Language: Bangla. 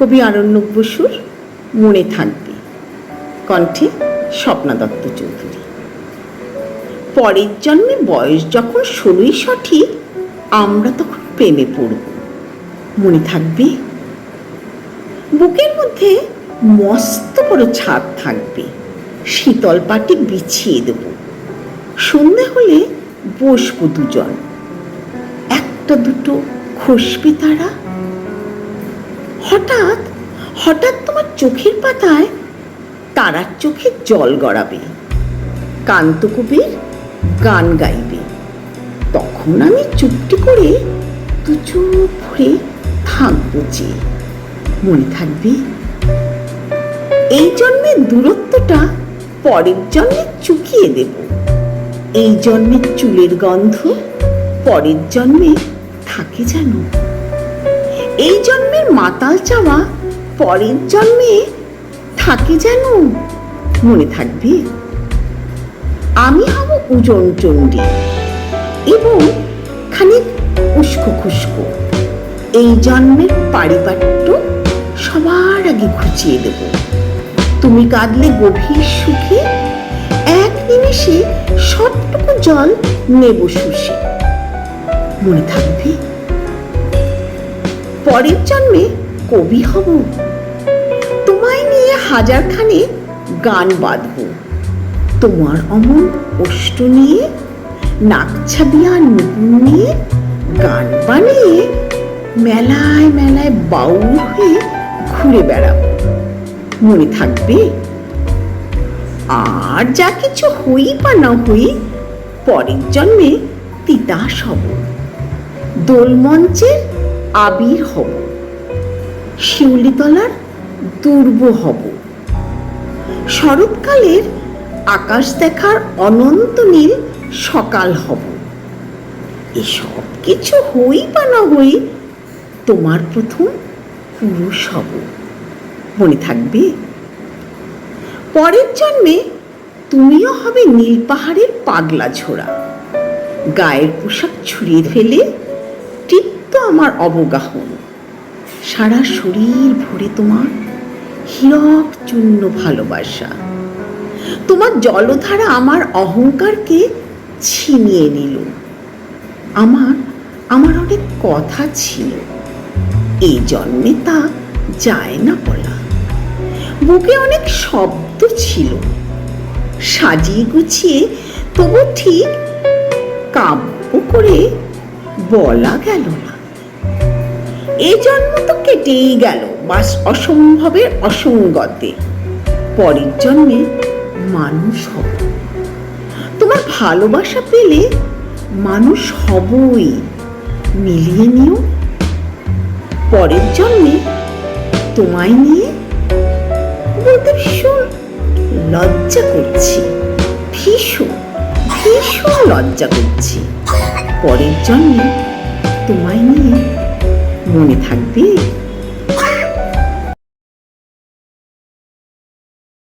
কবি আরণ্যক বসুর মনে থাকবে, কণ্ঠে স্বপ্না দত্ত চৌধুরী। পরের জন্মে বয়স যখন 16ই সঠিক, আমরা তখন প্রেমে পড়ব, মনে থাকবে? বুকের মধ্যে মস্ত বড় ছাদ থাকবে, শীতল পাটি বিছিয়ে দেব, সন্ধে হলে বসবো দুজন, একটা দুটো খসবে তারা। হঠাৎ হঠাৎ তোমার চোখের পাতায় তারার চোখে জল গড়াবে, কান্তকবির গান গাইবে, তখন আমি চুপটি করে দু চোখ ভরে থাকবো যে, মনে থাকবে? এই জন্মের দূরত্বটা পরের জন্মে চুকিয়ে দেব, এই জন্মের চুলের গন্ধ পরের জন্মে থাকে যেন, এই জন্মের মাতাল চাওয়া পরের জন্মে থাকে যেন, মনে থাকবে? আমি হব উজন চণ্ডী এবং খানিক উস্কো খুস্কো, এই জন্মের পারিপাট্য সবার আগে ঘুচিয়ে দেব, তুমি কাঁদলে গভীর সুখে এক নিমেষে সবটুকু জল নেব শুষে, মনে থাকবে? পরের জন্মে কবি হব, তোমায় নিয়ে হাজারখানে গান বাঁধব, তোমার অমন ওষ্ঠ নিয়ে, নাকছাবিয়া নুপুর নিয়ে গান বানিয়ে মেলায় মেলায় বাউল হয়ে ঘুরে বেড়াবো, মনে থাকবে? আর যা কিছু হই বা না হই, পরের জন্মে তিতাস হব, দোলমঞ্চের আবির হব, শিউলিতলার দুর্ব হব, শরৎকালের আকাশ দেখার অনন্ত নীল সকাল হব। এসব কিছু হই বা না হই, তোমার প্রথম পুরুষ হব, মনে থাকবে? পরের জন্মে তুমিও হবে নীল পাহাড়ের পাগলা ঝোড়া, গায়ের পোশাক ছুঁড়িয়ে ফেলে তৃপ্ত আমার অবগাহন, সারা শরীর ভরে তোমার হীরক চূর্ণ ভালোবাসা, তোমার জলধারা আমার অহংকারকে ছিনিয়ে নিল, আমার অনেক কথা ছিল, এই জন্মে তা যায় না বলা, বুকে অনেক শব্দ ছিল, সাজিয়ে গুছিয়ে তবু ঠিক কাব্য করে বলা গেল না। এই জন্ম তো কেটেই গেল বাস অসম্ভবের অসঙ্গতে, পরের জন্মে মানুষ হব, তোমার ভালোবাসা পেলে মানুষ হবই, মিলিয়ে নিও। পরের জন্মে তোমায় নিয়ে বলতে ভীষণ লজ্জা করছি, ভীষণ ভীষণ লজ্জা করছি, পরের জন্মে তোমায় নিয়ে, মনে থাকবে?